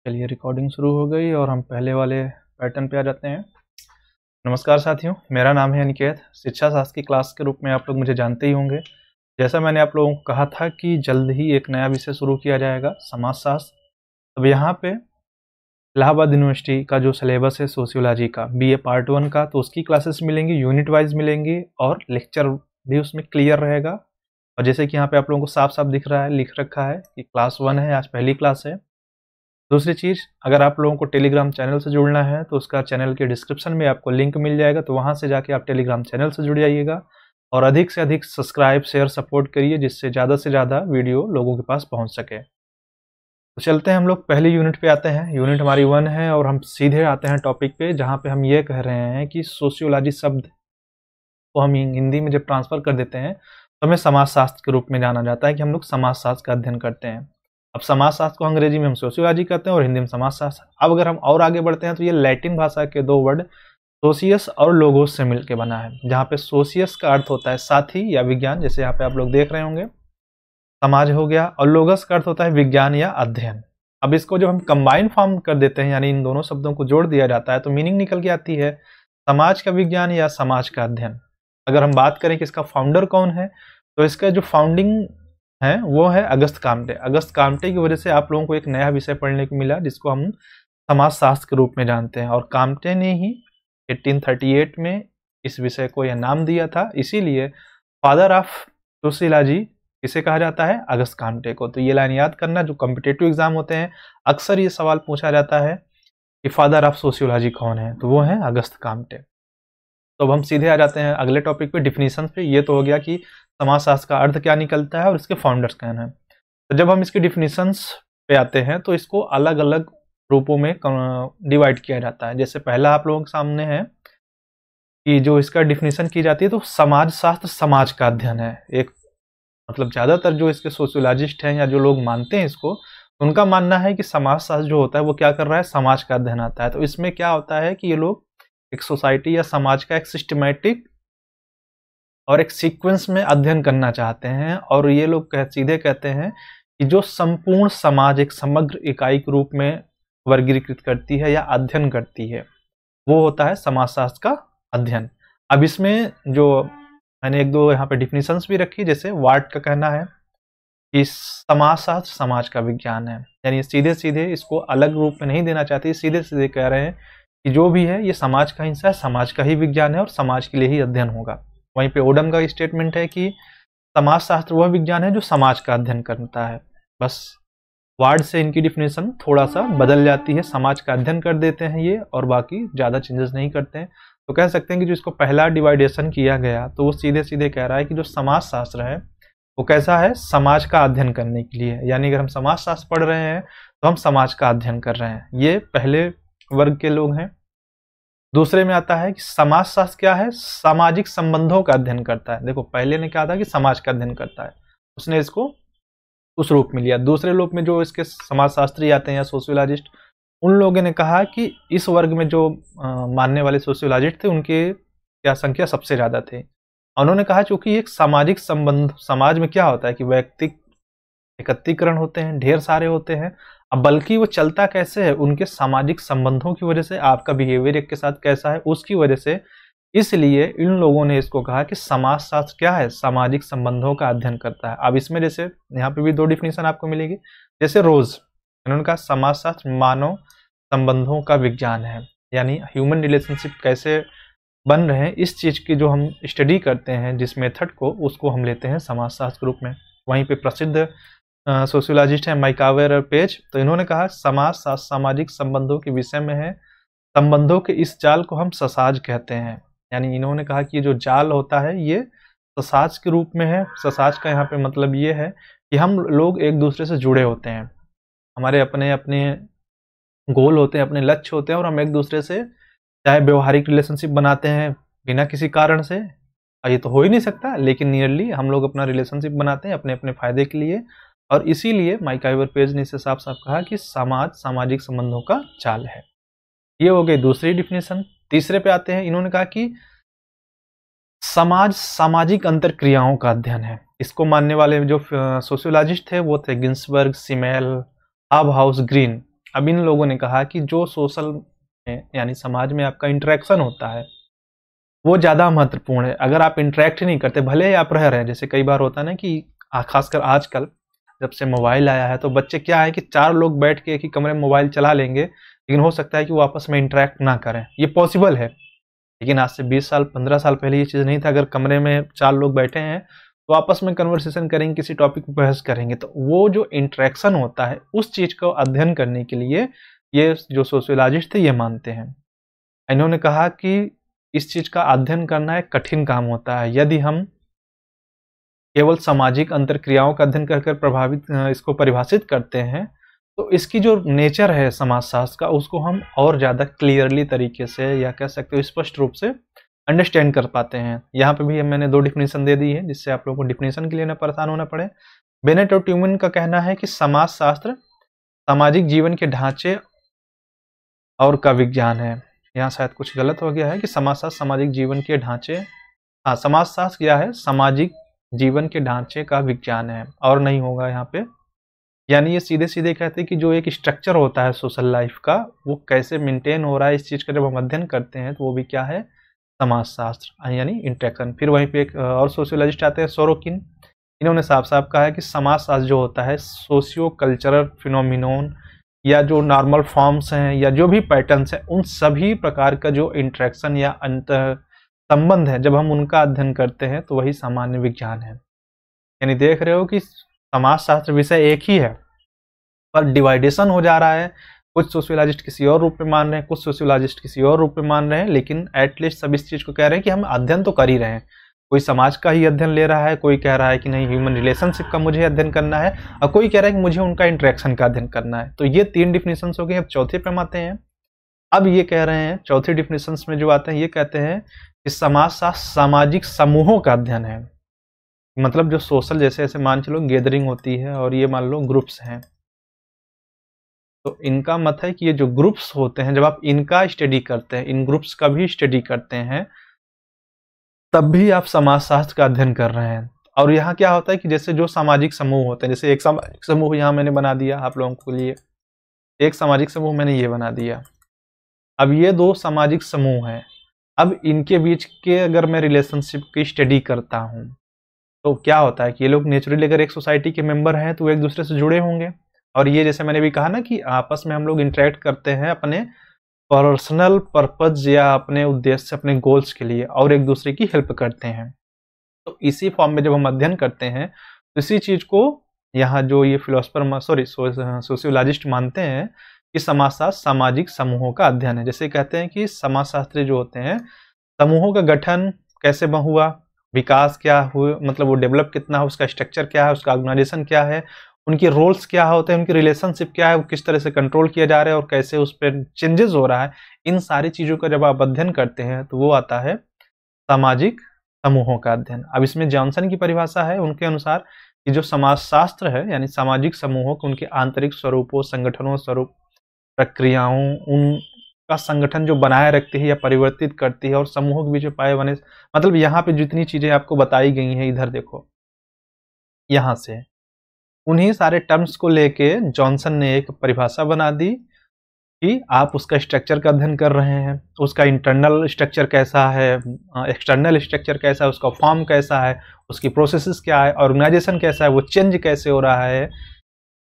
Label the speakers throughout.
Speaker 1: चलिए रिकॉर्डिंग शुरू हो गई और हम पहले वाले पैटर्न पे आ जाते हैं। नमस्कार साथियों, मेरा नाम है अनिकेत। शिक्षा शास्त्र की क्लास के रूप में आप लोग मुझे जानते ही होंगे। जैसा मैंने आप लोगों को कहा था कि जल्द ही एक नया विषय शुरू किया जाएगा, समाजशास्त्र। अब यहाँ पे इलाहाबाद यूनिवर्सिटी का जो सिलेबस है सोशियोलॉजी का BA पार्ट 1 का, तो उसकी क्लासेस मिलेंगी, यूनिट वाइज मिलेंगी और लेक्चर भी उसमें क्लियर रहेगा। और जैसे कि यहाँ पे आप लोगों को साफ साफ दिख रहा है, लिख रखा है कि क्लास 1 है, आज पहली क्लास है। दूसरी चीज़, अगर आप लोगों को टेलीग्राम चैनल से जुड़ना है तो उसका चैनल के डिस्क्रिप्शन में आपको लिंक मिल जाएगा, तो वहाँ से जाके आप टेलीग्राम चैनल से जुड़ जाइएगा और अधिक से अधिक सब्सक्राइब शेयर सपोर्ट करिए, जिससे ज़्यादा से ज़्यादा वीडियो लोगों के पास पहुँच सके। तो चलते हैं हम लोग पहली यूनिट पे आते हैं। यूनिट हमारी 1 है और हम सीधे आते हैं टॉपिक पे, जहाँ पे हम ये कह रहे हैं कि सोशियोलॉजी शब्द को हम हिंदी में जब ट्रांसफ़र कर देते हैं तो हमें समाजशास्त्र के रूप में जाना जाता है कि हम लोग समाजशास्त्र का अध्ययन करते हैं। अब समाजशास्त्र को अंग्रेजी में हम सोशियोलॉजी कहते हैं और हिंदी में समाजशास्त्र। अब अगर हम और आगे बढ़ते हैं तो ये लैटिन भाषा के दो वर्ड सोशियस और लोगोस से मिलकर बना है, जहाँ पे सोशियस का अर्थ होता है साथी या विज्ञान, जैसे यहाँ पे आप लोग देख रहे होंगे समाज हो गया, और लोगस का अर्थ होता है विज्ञान या अध्ययन। अब इसको जब हम कंबाइन फॉर्म कर देते हैं, यानी इन दोनों शब्दों को जोड़ दिया जाता है, तो मीनिंग निकल के आती है समाज का विज्ञान या समाज का अध्ययन। अगर हम बात करें कि इसका फाउंडर कौन है, तो इसका जो फाउंडिंग है वो है अगस्त काम्टे। अगस्त काम्टे की वजह से आप लोगों को एक नया विषय पढ़ने को मिला, जिसको हम समाजशास्त्र के रूप में जानते हैं। और काम्टे ने ही 1838 में इस विषय को यह नाम दिया था, इसीलिए फादर ऑफ सोशियोलॉजी किसे कहा जाता है, अगस्त काम्टे को। तो ये लाइन याद करना, जो कॉम्पिटिटिव एग्जाम होते हैं अक्सर ये सवाल पूछा जाता है कि फादर ऑफ सोशियोलॉजी कौन है, तो वो है अगस्त काम्टे। तो अब हम सीधे आ जाते हैं अगले टॉपिक पे, डिफिनीशन पे। ये तो हो गया कि समाजशास्त्र का अर्थ क्या निकलता है और इसके फाउंडर्स कौन हैं। तो जब हम इसके डिफिनीशंस पे आते हैं तो इसको अलग अलग रूपों में डिवाइड किया जाता है। जैसे पहला आप लोगों के सामने है कि जो इसका डिफिनीशन की जाती है, तो समाजशास्त्र समाज का अध्ययन है। एक मतलब ज़्यादातर जो इसके सोशियोलॉजिस्ट हैं या जो लोग मानते हैं इसको, उनका मानना है कि समाजशास्त्र जो होता है वो क्या कर रहा है, समाज का अध्ययन आता है। तो इसमें क्या होता है कि ये लोग एक सोसाइटी या समाज का एक सिस्टमैटिक और एक सीक्वेंस में अध्ययन करना चाहते हैं, और ये लोग सीधे कहते हैं कि जो संपूर्ण समाज एक समग्र इकाई के रूप में वर्गीकृत करती है या अध्ययन करती है, वो होता है समाजशास्त्र का अध्ययन। अब इसमें जो मैंने एक दो यहाँ पे डिफिनीशंस भी रखी, जैसे वार्ड का कहना है कि समाजशास्त्र समाज का विज्ञान है, यानी सीधे सीधे इसको अलग रूप में नहीं देना चाहते, सीधे सीधे कह रहे हैं कि जो भी है ये समाज का हिस्सा है, समाज का ही विज्ञान है और समाज के लिए ही अध्ययन होगा। वहीं पे ओडम का स्टेटमेंट है कि समाजशास्त्र वह विज्ञान है जो समाज का अध्ययन करता है। बस वार्ड से इनकी डिफिनेशन थोड़ा सा बदल जाती है, समाज का अध्ययन कर देते हैं ये, और बाकी ज़्यादा चेंजेस नहीं करते हैं। तो कह सकते हैं कि जो इसको पहला डिवाइडेशन किया गया, तो वो सीधे सीधे कह रहा है कि जो समाजशास्त्र है वो कैसा है, समाज का अध्ययन करने के लिए। यानी अगर हम समाजशास्त्र पढ़ रहे हैं तो हम समाज का अध्ययन कर रहे हैं। ये पहले वर्ग के लोग हैं। दूसरे में आता है कि समाजशास्त्र क्या है, सामाजिक संबंधों का अध्ययन करता है। देखो पहले ने कहा था कि समाज का अध्ययन करता है, उसने इसको उस रूप में लिया। दूसरे रूप में जो इसके समाजशास्त्री आते हैं या सोशियोलॉजिस्ट, उन लोगों ने कहा कि इस वर्ग में जो मानने वाले सोशियोलॉजिस्ट थे, उनके क्या संख्या सबसे ज़्यादा थे। उन्होंने कहा चूंकि एक सामाजिक संबंध, समाज में क्या होता है कि व्यक्तिगत एकत्रीकरण होते हैं, ढेर सारे होते हैं, अब बल्कि वो चलता कैसे है, उनके सामाजिक संबंधों की वजह से, आपका बिहेवियर एक के साथ कैसा है उसकी वजह से। इसलिए इन लोगों ने इसको कहा कि समाजशास्त्र क्या है, सामाजिक संबंधों का अध्ययन करता है। अब इसमें जैसे यहाँ पे भी दो डिफिनीशन आपको मिलेगी। जैसे रोज इन्होंने कहा समाजशास्त्र मानव संबंधों का विज्ञान है, यानी ह्यूमन रिलेशनशिप कैसे बन रहे हैं, इस चीज़ की जो हम स्टडी करते हैं, जिस मेथड को, उसको हम लेते हैं समाजशास्त्र के रूप में। वहीं पे प्रसिद्ध सोशियोलॉजिस्ट है माइकावेर और पेज, तो इन्होंने कहा समाजशास्त्र सामाजिक संबंधों के विषय में है, संबंधों के इस जाल को हम ससाज कहते हैं। यानी इन्होंने कहा कि जो जाल होता है ये ससाज के रूप में है। ससाज का यहाँ पे मतलब ये है कि हम लोग एक दूसरे से जुड़े होते हैं, हमारे अपने अपने गोल होते हैं, अपने लक्ष्य होते हैं, और हम एक दूसरे से चाहे व्यवहारिक रिलेशनशिप बनाते हैं बिना किसी कारण से, ये तो हो ही नहीं सकता, लेकिन नियरली हम लोग अपना रिलेशनशिप बनाते हैं अपने अपने फायदे के लिए। और इसीलिए माइकाइवर पेज ने इसे साफ साफ कहा कि समाज सामाजिक संबंधों का जाल है। ये हो गई दूसरी डिफिनेशन। तीसरे पे आते हैं, इन्होंने कहा कि समाज सामाजिक अंतरक्रियाओं का अध्ययन है। इसको मानने वाले जो सोशियोलॉजिस्ट थे वो थे गिन्सबर्ग, सिमेल, हाबहाउस, ग्रीन। अब इन लोगों ने कहा कि जो सोशल में यानी समाज में आपका इंटरेक्शन होता है वो ज़्यादा महत्वपूर्ण है। अगर आप इंटरेक्ट नहीं करते, भले ही आप रह रहे हैं, जैसे कई बार होता है ना कि खासकर आजकल जब से मोबाइल आया है तो बच्चे क्या है कि 4 लोग बैठ के एक ही कमरे में मोबाइल चला लेंगे, लेकिन हो सकता है कि वो आपस में इंटरेक्ट ना करें। ये पॉसिबल है, लेकिन आज से 20 साल 15 साल पहले ये चीज़ नहीं था। अगर कमरे में 4 लोग बैठे हैं तो आपस में कन्वर्सेशन करेंगे, किसी टॉपिक पर बहस करेंगे, तो वो जो इंटरेक्शन होता है उस चीज़ को अध्ययन करने के लिए ये जो सोशियोलॉजिस्ट थे ये मानते हैं। इन्होंने कहा कि इस चीज़ का अध्ययन करना एक कठिन काम होता है। यदि हम केवल सामाजिक अंतरक्रियाओं का अध्ययन कर प्रभावित इसको परिभाषित करते हैं तो इसकी जो नेचर है समाजशास्त्र का उसको हम और ज़्यादा क्लियरली तरीके से या कह सकते हो स्पष्ट रूप से अंडरस्टैंड कर पाते हैं। यहाँ पे भी मैंने 2 डिफिनीशन दे दी है जिससे आप लोगों को डिफिनीशन के लिए ना परेशान होना पड़े। बेनेट और ट्यूमन का कहना है कि समाजशास्त्र सामाजिक जीवन के ढांचे और का विज्ञान है। यहाँ शायद कुछ गलत हो गया है कि समाजशास्त्र सामाजिक जीवन के ढांचे, हाँ समाजशास्त्र क्या है, सामाजिक जीवन के ढांचे का विज्ञान है, और नहीं होगा यहाँ पे। यानी ये सीधे सीधे कहते हैं कि जो एक स्ट्रक्चर होता है सोशल लाइफ का वो कैसे मेंटेन हो रहा है, इस चीज़ का जब हम अध्ययन करते हैं तो वो भी क्या है, समाजशास्त्र यानी इंटरेक्शन। फिर वहीं पे एक और सोशियोलॉजिस्ट आते हैं सोरोकिन। इन्होंने साफ साफ कहा है कि समाजशास्त्र जो होता है सोशियो कल्चरल फिनोमिनोन या जो नॉर्मल फॉर्म्स हैं या जो भी पैटर्न्स हैं उन सभी प्रकार का जो इंटरेक्शन या अंतर संबंध है जब हम उनका अध्ययन करते हैं तो वही सामान्य विज्ञान है। यानी देख रहे हो कि समाजशास्त्र विषय एक ही है पर डिवाइडेशन हो जा रहा है। कुछ सोशियोलॉजिस्ट किसी और रूप में मान रहे हैं, कुछ सोशियोलॉजिस्ट किसी और रूप में मान रहे हैं, लेकिन एटलीस्ट सब इस चीज़ को कह रहे हैं कि हम अध्ययन तो कर ही रहे हैं। कोई समाज का ही अध्ययन ले रहा है, कोई कह रहा है कि नहीं ह्यूमन रिलेशनशिप का मुझे अध्ययन करना है, और कोई कह रहा है कि मुझे उनका इंटरेक्शन का अध्ययन करना है। तो ये 3 डिफिनेशन हो गए। अब चौथे पे हम आते हैं। अब ये कह रहे हैं चौथे डिफिनेशन में जो आते हैं ये कहते हैं कि समाजशास्त्र सामाजिक समूहों का अध्ययन है। मतलब जो सोशल जैसे ऐसे मान चलो गैदरिंग होती है और ये मान लो ग्रुप्स हैं, तो इनका मत है कि ये जो ग्रुप्स होते हैं जब आप इनका स्टडी करते हैं, इन ग्रुप्स का भी स्टडी करते हैं, तब भी आप समाजशास्त्र का अध्ययन कर रहे हैं। और यहाँ क्या होता है कि जैसे जो सामाजिक समूह होते हैं, जैसे एक सामाजिक समूह यहाँ मैंने बना दिया आप लोगों के लिए, एक सामाजिक समूह मैंने ये बना दिया। अब ये 2 सामाजिक समूह हैं, अब इनके बीच के अगर मैं रिलेशनशिप की स्टडी करता हूँ तो क्या होता है कि ये लोग नेचुरली अगर एक सोसाइटी के मेंबर हैं तो एक दूसरे से जुड़े होंगे, और ये जैसे मैंने भी कहा ना कि आपस में हम लोग इंटरेक्ट करते हैं अपने पर्सनल पर्पज या अपने उद्देश्य अपने गोल्स के लिए और एक दूसरे की हेल्प करते हैं। तो इसी फॉर्म में जब हम अध्ययन करते हैं तो इसी चीज को यहाँ जो ये फिलोसफर सोशियोलॉजिस्ट मानते हैं कि समाजशास्त्र सामाजिक समूहों का अध्ययन है। जैसे कहते हैं कि समाजशास्त्री जो होते हैं समूहों का गठन कैसे हुआ, विकास क्या हुआ, मतलब वो डेवलप कितना है, उसका स्ट्रक्चर क्या है, उसका ऑर्गेनाइजेशन क्या है, उनके रोल्स क्या होते हैं, उनकी रिलेशनशिप क्या है, वो किस तरह से कंट्रोल किया जा रहा है और कैसे उस पर चेंजेस हो रहा है, इन सारी चीज़ों का जब आप अध्ययन करते हैं तो वो आता है सामाजिक समूहों का अध्ययन। अब इसमें जॉनसन की परिभाषा है उनके अनुसार कि जो समाजशास्त्र है यानी सामाजिक समूहों को उनके आंतरिक स्वरूपों, संगठनों, स्वरूप, प्रक्रियाओं, उनका संगठन जो बनाए रखती है या परिवर्तित करती है और समूहों के बीच में पाए बने, मतलब यहाँ पे जितनी चीजें आपको बताई गई हैं इधर देखो, यहाँ से उन्हीं सारे टर्म्स को लेके जॉनसन ने एक परिभाषा बना दी कि आप उसका स्ट्रक्चर का अध्ययन कर रहे हैं, उसका इंटरनल स्ट्रक्चर कैसा है, एक्सटर्नल स्ट्रक्चर कैसा है, उसका फॉर्म कैसा है, उसकी प्रोसेसेस क्या है, ऑर्गेनाइजेशन कैसा है, वो चेंज कैसे हो रहा है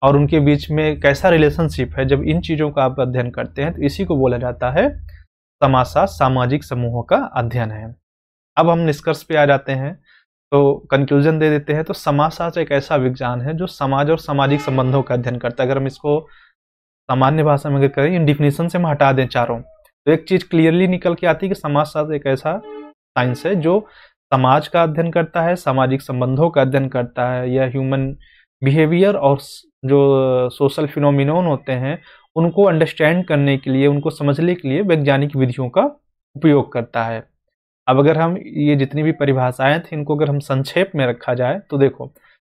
Speaker 1: और उनके बीच में कैसा रिलेशनशिप है। जब इन चीज़ों का आप अध्ययन करते हैं तो इसी को बोला जाता है समाजशास्त्र सामाजिक समूहों का अध्ययन है। अब हम निष्कर्ष पे आ जाते हैं, तो कंक्लूजन दे देते हैं। तो समाजशास्त्र एक ऐसा विज्ञान है जो समाज और सामाजिक संबंधों का अध्ययन करता है। अगर हम इसको सामान्य भाषा में अगर करें, इन डिफिनीशन से हम हटा दें चारों, तो एक चीज क्लियरली निकल के आती है कि समाजशास्त्र एक ऐसा साइंस है जो समाज का अध्ययन करता है, सामाजिक संबंधों का अध्ययन करता है, या ह्यूमन बिहेवियर और जो सोशल फिनोमिनोन होते हैं उनको अंडरस्टैंड करने के लिए, उनको समझने के लिए वैज्ञानिक विधियों का उपयोग करता है। अब अगर हम ये जितनी भी परिभाषाएं थी इनको अगर हम संक्षेप में रखा जाए तो देखो,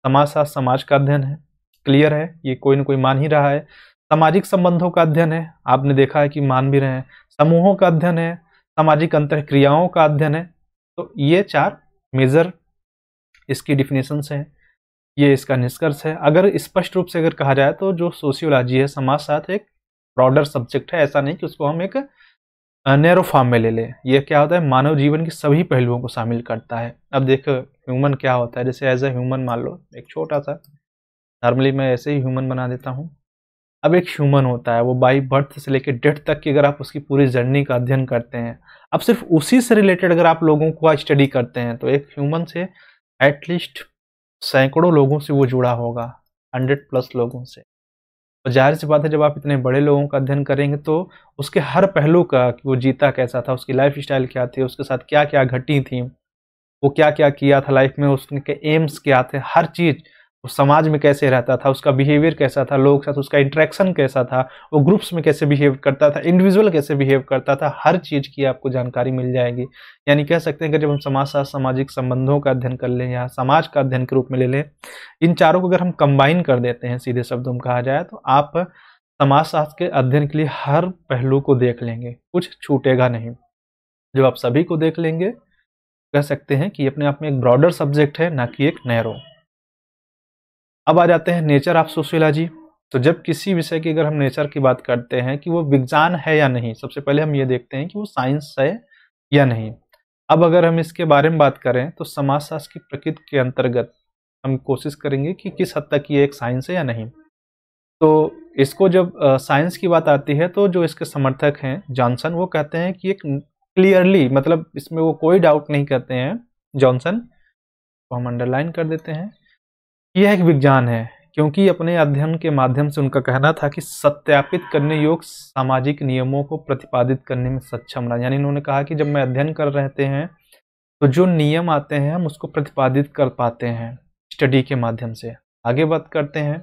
Speaker 1: समाजशास्त्र समाज का अध्ययन है, क्लियर है, ये कोई न कोई मान ही रहा है। सामाजिक संबंधों का अध्ययन है, आपने देखा है कि मान भी रहे हैं। समूहों का अध्ययन है, सामाजिक अंतःक्रियाओं का अध्ययन है। तो ये 4 मेजर इसकी डिफिनेशंस हैं, ये इसका निष्कर्ष है। अगर स्पष्ट रूप से अगर कहा जाए तो जो सोशियोलॉजी है, समाजशास्त्र एक ब्रॉडर सब्जेक्ट है, ऐसा नहीं कि उसको हम एक नैरो फॉर्म में ले लें। ये क्या होता है, मानव जीवन के सभी पहलुओं को शामिल करता है। अब देखो ह्यूमन क्या होता है, जैसे एज ए ह्यूमन मान लो एक छोटा सा, नॉर्मली मैं ऐसे ही ह्यूमन बना देता हूँ। अब एक ह्यूमन होता है, वो बाई बर्थ से लेकर डेथ तक की अगर आप उसकी पूरी जर्नी का अध्ययन करते हैं, अब सिर्फ उसी से रिलेटेड अगर आप लोगों को स्टडी करते हैं, तो एक ह्यूमन से एटलीस्ट सैकड़ों लोगों से वो जुड़ा होगा, 100+ लोगों से। तो जाहिर सी बात है, जब आप इतने बड़े लोगों का अध्ययन करेंगे तो उसके हर पहलू का, कि वो जीता कैसा था, उसकी लाइफ स्टाइल क्या थी, उसके साथ क्या क्या घटी थी, वो क्या क्या किया था लाइफ में, उसके एम्स क्या थे, हर चीज, वो समाज में कैसे रहता था, उसका बिहेवियर कैसा था, लोगों के साथ उसका इंटरेक्शन कैसा था, वो ग्रुप्स में कैसे बिहेव करता था, इंडिविजुअल कैसे बिहेव करता था, हर चीज की आपको जानकारी मिल जाएगी। यानी कह सकते हैं कि जब हम समाजशास्त्र सामाजिक संबंधों का अध्ययन कर लें या समाज का अध्ययन के रूप में ले लें, इन चारों को अगर हम कंबाइन कर देते हैं, सीधे शब्दों में कहा जाए, तो आप समाजशास्त्र के अध्ययन के लिए हर पहलू को देख लेंगे, कुछ छूटेगा नहीं। जब आप सभी को देख लेंगे, कह सकते हैं कि अपने आप में एक ब्रॉडर सब्जेक्ट है, ना कि एक नैरो। अब आ जाते हैं नेचर ऑफ सोशियोलॉजी। तो जब किसी विषय की अगर हम नेचर की बात करते हैं कि वो विज्ञान है या नहीं, सबसे पहले हम ये देखते हैं कि वो साइंस है या नहीं। अब अगर हम इसके बारे में बात करें तो समाजशास्त्र की प्रकृति के अंतर्गत हम कोशिश करेंगे कि किस हद तक ये एक साइंस है या नहीं। तो इसको जब साइंस की बात आती है, तो जो इसके समर्थक हैं जॉनसन, वो कहते हैं कि एक क्लियरली, मतलब इसमें वो कोई डाउट नहीं करते हैं, जॉनसन को हम अंडरलाइन कर देते हैं, यह एक विज्ञान है, क्योंकि अपने अध्ययन के माध्यम से उनका कहना था कि सत्यापित करने योग्य सामाजिक नियमों को प्रतिपादित करने में सक्षम रहा। यानी उन्होंने कहा कि जब मैं अध्ययन कर रहे हैं तो जो नियम आते हैं हम उसको प्रतिपादित कर पाते हैं स्टडी के माध्यम से। आगे बात करते हैं,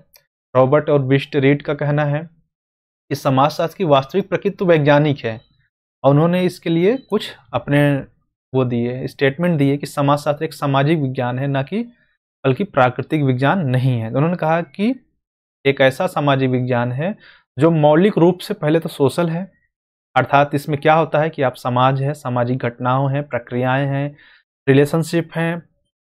Speaker 1: रॉबर्ट और बिस्ट रीड का कहना है कि समाजशास्त्र की वास्तविक प्रकृति तो वैज्ञानिक है, और उन्होंने इसके लिए कुछ अपने वो दिए, स्टेटमेंट दिए कि समाजशास्त्र एक सामाजिक विज्ञान है, ना कि बल्कि प्राकृतिक विज्ञान नहीं है। तो उन्होंने कहा कि एक ऐसा सामाजिक विज्ञान है जो मौलिक रूप से पहले तो सोशल है, अर्थात इसमें क्या होता है कि आप समाज है, सामाजिक घटनाओं हैं, प्रक्रियाएं हैं, रिलेशनशिप हैं,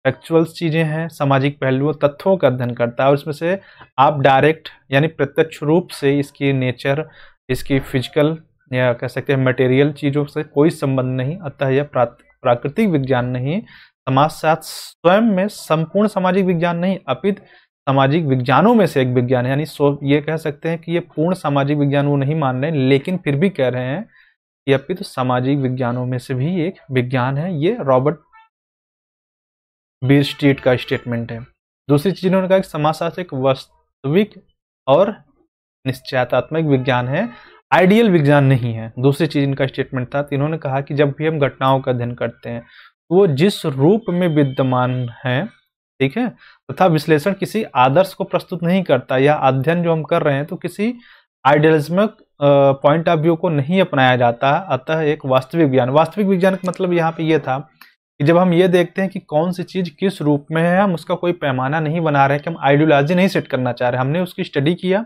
Speaker 1: फैक्चुअल चीजें हैं, सामाजिक पहलुओं तत्वों का अध्ययन करता है, और इसमें से आप डायरेक्ट यानी प्रत्यक्ष रूप से इसकी नेचर, इसकी फिजिकल या कह सकते हैं मटेरियल चीजों से कोई संबंध नहीं, अतः यह प्राकृतिक विज्ञान नहीं। समाजशास्त्र स्वयं में संपूर्ण सामाजिक विज्ञान नहीं, अपितु सामाजिक विज्ञानों में से एक विज्ञान है। यानी ये कह सकते हैं कि ये पूर्ण सामाजिक विज्ञान वो नहीं मान रहे, लेकिन फिर भी कह रहे हैं कि अपितु सामाजिक विज्ञानों में से भी एक विज्ञान है। ये रॉबर्ट बीरस्ट्रीट का स्टेटमेंट है। दूसरी चीज उन्होंने कहा कि समाजशास्त्र एक वास्तविक और निश्चयात्मक विज्ञान है, आइडियल विज्ञान नहीं है। दूसरी चीज इनका स्टेटमेंट था, तो इन्होंने कहा कि जब भी हम घटनाओं का अध्ययन करते हैं वो जिस रूप में विद्यमान है, ठीक है, तथा विश्लेषण किसी आदर्श को प्रस्तुत नहीं करता, या अध्ययन जो हम कर रहे हैं तो किसी आइडियलिज्मिक पॉइंट ऑफ व्यू को नहीं अपनाया जाता, अतः एक वास्तविक विज्ञान। वास्तविक विज्ञान का मतलब यहाँ पे ये था कि जब हम ये देखते हैं कि कौन सी चीज किस रूप में है, हम उसका कोई पैमाना नहीं बना रहे हैं, कि हम आइडियोलॉजी नहीं सेट करना चाह रहे, हमने उसकी स्टडी किया,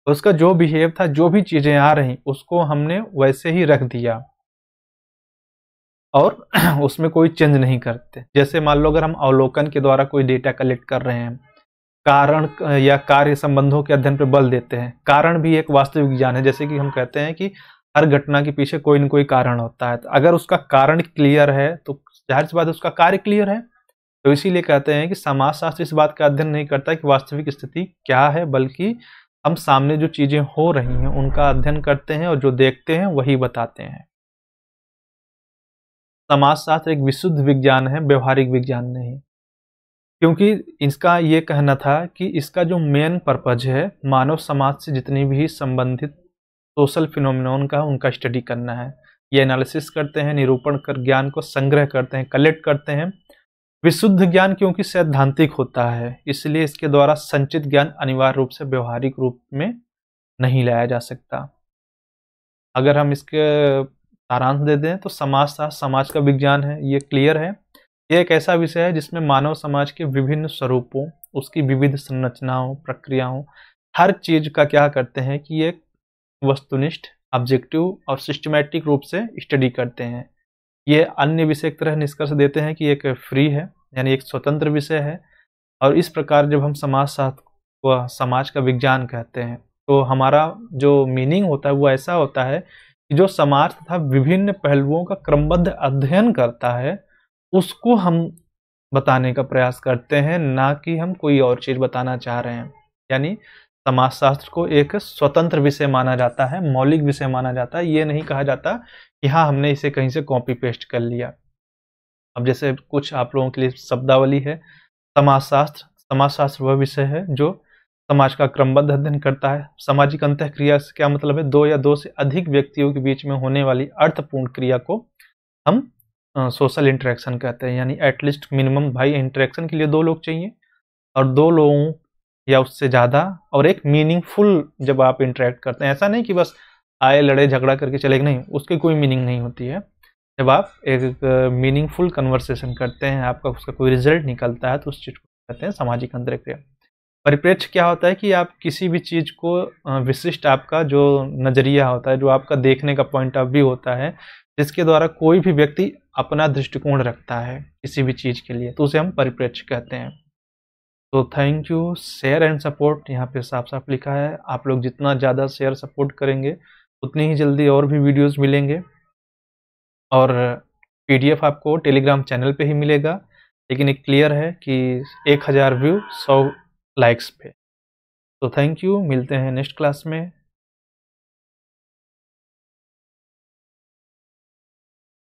Speaker 1: उसका जो बिहेव था, जो भी चीजें आ रही उसको हमने वैसे ही रख दिया और उसमें कोई चेंज नहीं करते। जैसे मान लो अगर हम अवलोकन के द्वारा कोई डेटा कलेक्ट कर रहे हैं, कारण या कार्य संबंधों के अध्ययन पर बल देते हैं, कारण भी एक वास्तविक विज्ञान है। जैसे कि हम कहते हैं कि हर घटना के पीछे कोई न कोई कारण होता है, तो अगर उसका कारण क्लियर है तो जाहिर सी बात है उसका कार्य क्लियर है। तो इसीलिए कहते हैं कि समाजशास्त्र इस बात का अध्ययन नहीं करता कि वास्तविक स्थिति क्या है, बल्कि हम सामने जो चीजें हो रही हैं उनका अध्ययन करते हैं और जो देखते हैं वही बताते हैं। समाजशास्त्र एक विशुद्ध विज्ञान है, व्यवहारिक विज्ञान नहीं, क्योंकि इसका ये कहना था कि इसका जो मेन पर्पज है मानव समाज से जितनी भी संबंधित सोशल फिनोमिनन का उनका स्टडी करना है। ये एनालिसिस करते हैं, निरूपण कर ज्ञान को संग्रह करते हैं, कलेक्ट करते हैं। विशुद्ध ज्ञान क्योंकि सैद्धांतिक होता है, इसलिए इसके द्वारा संचित ज्ञान अनिवार्य रूप से व्यवहारिक रूप में नहीं लाया जा सकता। अगर हम इसके सारांश दे दें तो समाजशास्त्र समाज का विज्ञान है, ये क्लियर है। ये एक ऐसा विषय है जिसमें मानव समाज के विभिन्न स्वरूपों, उसकी विविध संरचनाओं, प्रक्रियाओं, हर चीज का क्या करते हैं कि ये वस्तुनिष्ठ, ऑब्जेक्टिव और सिस्टमैटिक रूप से स्टडी करते हैं। ये अन्य विषय की तरह निष्कर्ष देते हैं कि एक फ्री है, यानी एक स्वतंत्र विषय है। और इस प्रकार जब हम समाजशास्त्र को समाज का विज्ञान कहते हैं तो हमारा जो मीनिंग होता है वो ऐसा होता है कि जो समाज तथा विभिन्न पहलुओं का क्रमबद्ध अध्ययन करता है उसको हम बताने का प्रयास करते हैं, ना कि हम कोई और चीज़ बताना चाह रहे हैं। यानी समाजशास्त्र को एक स्वतंत्र विषय माना जाता है, मौलिक विषय माना जाता है। ये नहीं कहा जाता कि हाँ, हमने इसे कहीं से कॉपी पेस्ट कर लिया। अब जैसे कुछ आप लोगों के लिए शब्दावली है। समाजशास्त्र, समाजशास्त्र वह विषय है जो समाज का क्रमबद्ध अध्ययन करता है। सामाजिक अंतःक्रिया से क्या मतलब है? दो या दो से अधिक व्यक्तियों के बीच में होने वाली अर्थपूर्ण क्रिया को हम सोशल इंटरेक्शन कहते हैं। यानी एटलीस्ट मिनिमम भाई इंटरेक्शन के लिए 2 लोग चाहिए, और 2 लोगों या उससे ज़्यादा, और एक मीनिंगफुल जब आप इंटरेक्ट करते हैं। ऐसा नहीं कि बस आए, लड़े, झगड़ा करके चले गए, नहीं, उसकी कोई मीनिंग नहीं होती है। जब आप एक मीनिंगफुल कन्वर्सेशन करते हैं, आपका उसका कोई रिजल्ट निकलता है, तो उस चीज़ को कहते हैं सामाजिक अंतःक्रिया। परिप्रेक्ष्य क्या होता है कि आप किसी भी चीज़ को विशिष्ट आपका जो नज़रिया होता है, जो आपका देखने का पॉइंट ऑफ व्यू होता है, जिसके द्वारा कोई भी व्यक्ति अपना दृष्टिकोण रखता है किसी भी चीज़ के लिए, तो उसे हम परिप्रेक्ष्य कहते हैं। तो thank you. Share and support यहाँ पे साफ-साफ लिखा है। आप लोग जितना ज़्यादा शेयर सपोर्ट करेंगे, उतनी ही जल्दी और भी वीडियोज़ मिलेंगे, और पीडीएफ आपको टेलीग्राम चैनल पे ही मिलेगा। लेकिन एक क्लियर है कि 1000 व्यू 100 लाइक्स पे। तो थैंक यू, मिलते हैं नेक्स्ट क्लास में।